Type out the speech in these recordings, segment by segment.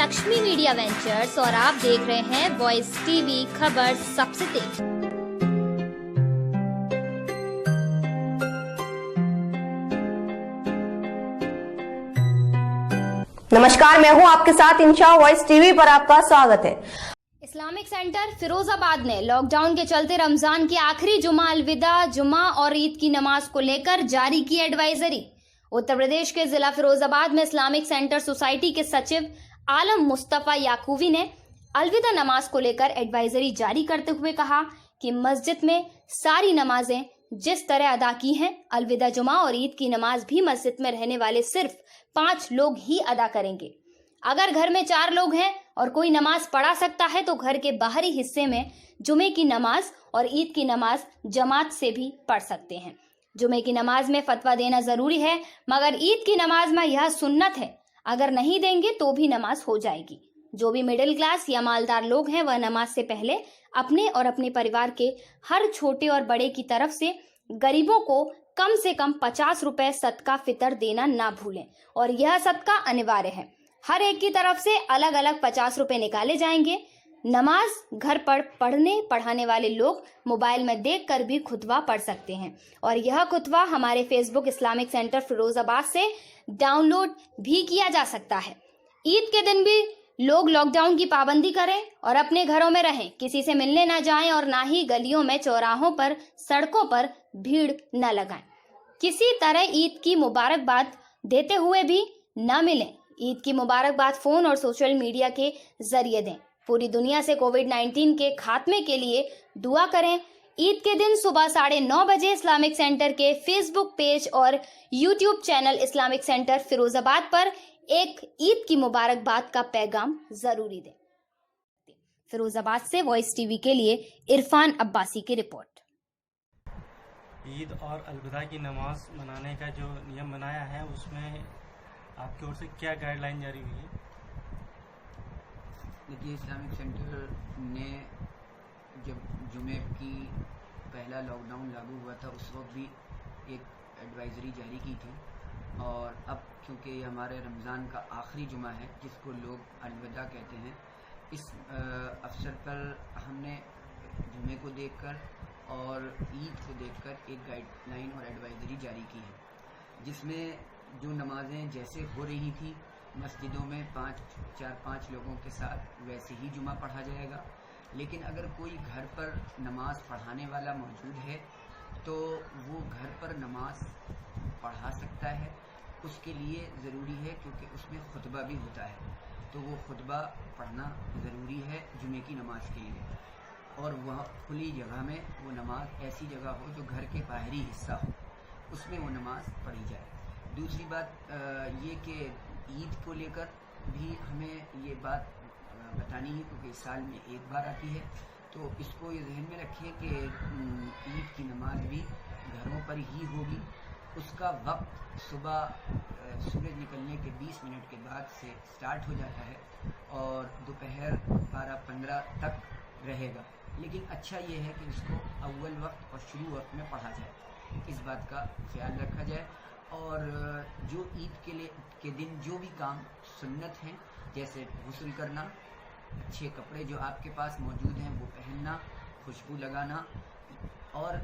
Lakshmi media ventures और आप देख रहे हैं वॉइस टीवी खबर सबसे तेज। नमस्कार, मैं हूं आपके साथ इंशा। वॉइस टीवी पर आपका स्वागत है। इस्लामिक सेंटर फिरोजाबाद ने लॉकडाउन के चलते रमजान की आखिरी जुमा, अलविदा जुमा और ईद की नमाज को लेकर जारी की एडवाइजरी। उत्तर प्रदेश के जिला फिरोजाबाद में इस्लामिक सेंटर सोसाइटी के सचिव आलम मुस्तफा याकूबी ने अलविदा नमाज को लेकर एडवाइजरी जारी करते हुए कहा कि मस्जिद में सारी नमाजें जिस तरह अदा की हैं, अलविदा जुमा और ईद की नमाज भी मस्जिद में रहने वाले सिर्फ 5 लोग ही अदा करेंगे। अगर घर में 4 लोग हैं और कोई नमाज पढ़ा सकता है तो घर के बाहरी हिस्से में जुमे की नमाज और ईद की नमाज जमात से भी पढ़ सकते हैं। जुमे की नमाज में फतवा देना जरूरी है, मगर ईद की नमाज में यह सुन्नत है, अगर नहीं देंगे तो भी नमाज हो जाएगी। जो भी मिडिल क्लास या मालदार लोग हैं वह नमाज से पहले अपने और अपने परिवार के हर छोटे और बड़े की तरफ से गरीबों को कम से कम 50 रुपए सदका फितर देना ना भूलें और यह सदका अनिवार्य है। हर एक की तरफ से अलग अलग 50 रुपए निकाले जाएंगे। नमाज घर पर पढ़ाने वाले लोग मोबाइल में देखकर भी खुतबा पढ़ सकते हैं और यह खुतबा हमारे फेसबुक इस्लामिक सेंटर फिरोजाबाद से डाउनलोड भी किया जा सकता है। ईद के दिन भी लोग लॉकडाउन की पाबंदी करें और अपने घरों में रहें, किसी से मिलने ना जाएं और ना ही गलियों में, चौराहों पर, सड़कों पर भीड़ न लगाएं। किसी तरह ईद की मुबारकबाद देते हुए भी न मिलें। ईद की मुबारकबाद फोन और सोशल मीडिया के जरिए दें। पूरी दुनिया से कोविड-19 के खात्मे के लिए दुआ करें। ईद के दिन सुबह 9:30 बजे इस्लामिक सेंटर के फेसबुक पेज और YouTube channel Islamic centre Firozabad पर एक ईद की मुबारकबाद का पैगाम जरूरी दें। फिरोजाबाद से वॉइस टीवी के लिए इरफान अब्बासी की रिपोर्ट। ईद और अलविदा की नमाज मनाने का जो नियम बनाया है उसमें आपकी ओर से क्या गाइडलाइन जारी हुई है? देखिए, इस्लामिक सेंटर ने जब जुमे की पहला लॉकडाउन लागू हुआ था उस वक्त भी एक एडवाइजरी जारी की थी और अब क्योंकि हमारे रमज़ान का आखिरी जुमा है जिसको लोग अलविदा कहते हैं, इस अवसर पर हमने जुमे को देखकर और ईद को देखकर एक गाइडलाइन और एडवाइजरी जारी की है, जिसमें जो नमाजें जैसे हो रही थी मस्जिदों में 4-5 लोगों के साथ वैसे ही जुमा पढ़ा जाएगा। लेकिन अगर कोई घर पर नमाज पढ़ाने वाला मौजूद है तो वो घर पर नमाज पढ़ा सकता है। उसके लिए ज़रूरी है क्योंकि उसमें खुतबा भी होता है, तो वो खुतबा पढ़ना ज़रूरी है जुमे की नमाज के लिए। और वह खुली जगह में वो नमाज ऐसी जगह हो जो घर के बाहरी हिस्सा हो, उसमें वो नमाज पढ़ी जाए। दूसरी बात ये कि ईद को लेकर भी हमें ये बात बतानी है क्योंकि साल में एक बार आती है, तो इसको ये जहन में रखें कि ईद की नमाज भी घरों पर ही होगी। उसका वक्त सुबह सूरज निकलने के 20 मिनट के बाद से स्टार्ट हो जाता है और दोपहर 12-15 तक रहेगा। लेकिन अच्छा ये है कि इसको अव्वल वक्त और शुरू वक्त में पढ़ा जाए, इस बात का ख्याल रखा जाए। और जो ईद के दिन जो भी काम सुन्नत हैं, जैसे गुस्ल करना, अच्छे कपड़े जो आपके पास मौजूद हैं वो पहनना, खुशबू लगाना और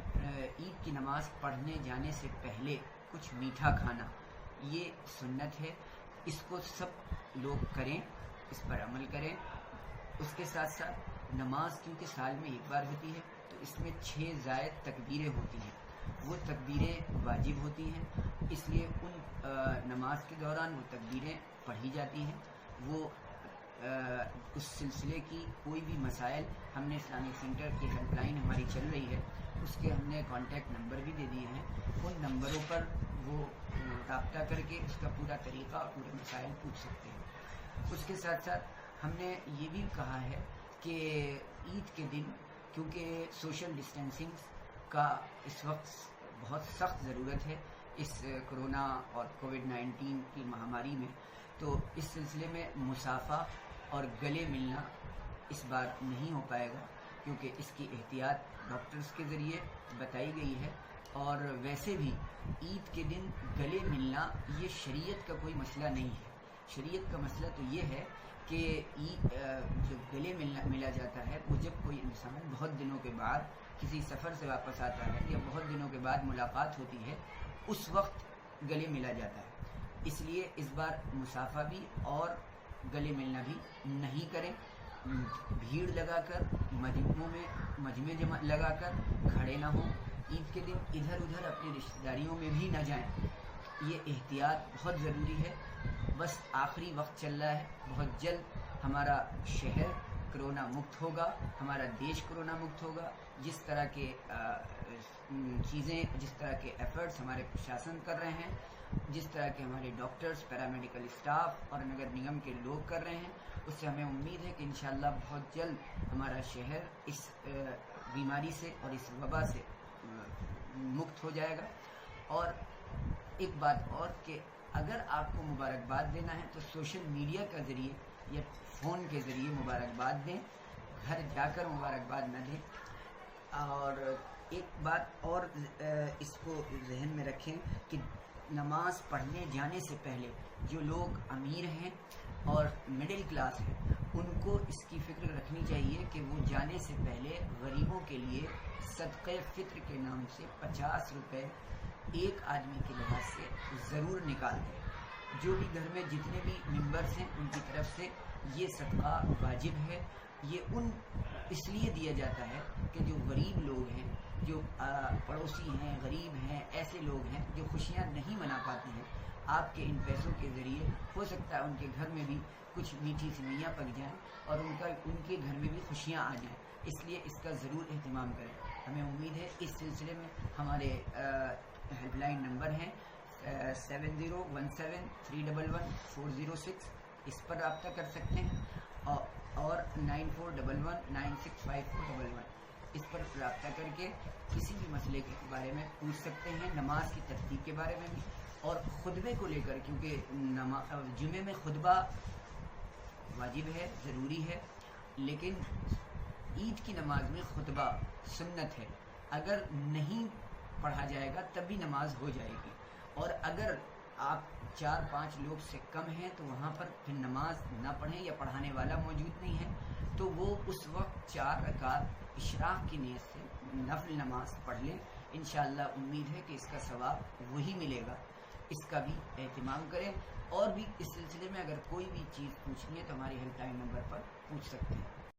ईद की नमाज पढ़ने जाने से पहले कुछ मीठा खाना, ये सुन्नत है। इसको सब लोग करें, इस पर अमल करें। उसके साथ साथ नमाज क्योंकि साल में एक बार होती है तो इसमें 6 ज़ायद तकबीरें होती हैं, वो तकबीरें वाजिब होती हैं, इसलिए उन नमाज के दौरान वो तकबीरें पढ़ी जाती हैं। वो उस सिलसिले की कोई भी मसाइल हमने इस्लामिक सेंटर की हेल्पलाइन हमारी चल रही है, उसके हमने कॉन्टैक्ट नंबर भी दे दिए हैं। उन नंबरों पर वो राब्ता करके उसका पूरा तरीक़ा और पूरे मसाइल पूछ सकते हैं। उसके साथ साथ हमने ये भी कहा है कि ईद के दिन क्योंकि सोशल डिस्टेंसिंग का इस वक्त बहुत सख्त ज़रूरत है इस कोरोना और कोविड-19 की महामारी में, तो इस सिलसिले में मुसाफा और गले मिलना इस बार नहीं हो पाएगा क्योंकि इसकी एहतियात डॉक्टर्स के ज़रिए बताई गई है। और वैसे भी ईद के दिन गले मिलना ये शरीयत का कोई मसला नहीं है। शरीयत का मसला तो ये है کہ جو گلے ملا جاتا ہے وہ جب کوئی انسان بہت دنوں کے بعد کسی سفر سے واپس آتا ہے یا بہت دنوں کے بعد ملاقات ہوتی ہے اس وقت گلے ملا جاتا ہے. اس لیے اس بار مصافحہ بھی اور گلے ملنا بھی نہیں کریں. بھیڑ لگا کر مجمع لگا کر کھڑے نہ ہوں. عید کے دن ادھر ادھر اپنی رشتہ داریوں میں بھی نہ جائیں. یہ احتیاط بہت ضروری ہے. بس آخری وقت چل رہا ہے. بہت جلد ہمارا شہر کرونا مکت ہوگا, ہمارا دیش کرونا مکت ہوگا. جس طرح کے چیزیں, جس طرح کے ایفرٹس ہمارے پرشاسن کر رہے ہیں, جس طرح کے ہمارے ڈاکٹرز, پیرامیڈیکل اسٹاف اور نگر نگم کے لوگ کر رہے ہیں, اس سے ہمیں امید ہے کہ انشاءاللہ بہت جلد ہمارا شہر اس بیماری سے اور اس وبا سے مکت ہو جائے گا. اور ایک بات اور کہ اگر آپ کو مبارکباد دینا ہے تو سوشل میڈیا کا ذریعے یا فون کے ذریعے مبارکباد دیں, گھر جا کر مبارکباد نہ دیں. اور ایک بات اور اس کو ذہن میں رکھیں کہ نماز پڑھنے جانے سے پہلے جو لوگ امیر ہیں اور مڈل کلاس ہیں ان کو اس کی فکر رکھنی چاہیے کہ وہ جانے سے پہلے غریبوں کے لیے صدقہ فطر کے نام سے 50 روپے ایک آدمی کے لحاظ سے ضرور نکال دیں. جو بھی گھر میں جتنے بھی ممبرس ہیں ان کی طرف سے یہ صدقہ واجب ہے. یہ اس لیے دیا جاتا ہے کہ جو غریب لوگ ہیں, جو پڑوسی ہیں, غریب ہیں, ایسے لوگ ہیں جو خوشیاں نہیں منا پاتے ہیں, آپ کے ان پیسوں کے ذریعے ہو سکتا ہے ان کے گھر میں بھی کچھ میٹھی سوئیاں پک جائیں اور ان کے گھر میں بھی خوشیاں آ جائیں. اس لیے اس کا ضرور اہتمام کریں. ہمیں امید ہے اس سلسلے میں ہمارے ہیلپ لائن نمبر ہیں 7017311406, اس پر رابطہ کر سکتے ہیں, اور 9411965411 اس پر رابطہ کر کے کسی بھی مسئلے کے بارے میں پوچھ سکتے ہیں. نماز کی ترتیب کے بارے میں بھی اور خطبے کو لے کر, کیونکہ جمعے میں خطبہ واجب ہے, ضروری ہے, لیکن عید کی نماز میں خطبہ سنت ہے. اگر نہیں پڑھا جائے گا تب بھی نماز ہو جائے گی, اور اگر آپ 4-5 لوگ سے کم ہیں تو وہاں پر پھر نماز نہ پڑھیں یا پڑھانے والا موجود نہیں ہے تو وہ اس وقت 4 رکعت اشراق کی نیت سے نفل نماز پڑھ لیں. انشاءاللہ امید ہے کہ اس کا ثواب وہی ملے گا. اس کا بھی اہتمام کریں. اور بھی اس سلسلے میں اگر کوئی بھی چیز پوچھنی ہے تو ہماری ہیلپ لائن نمبر پر پوچھ سکتے ہیں.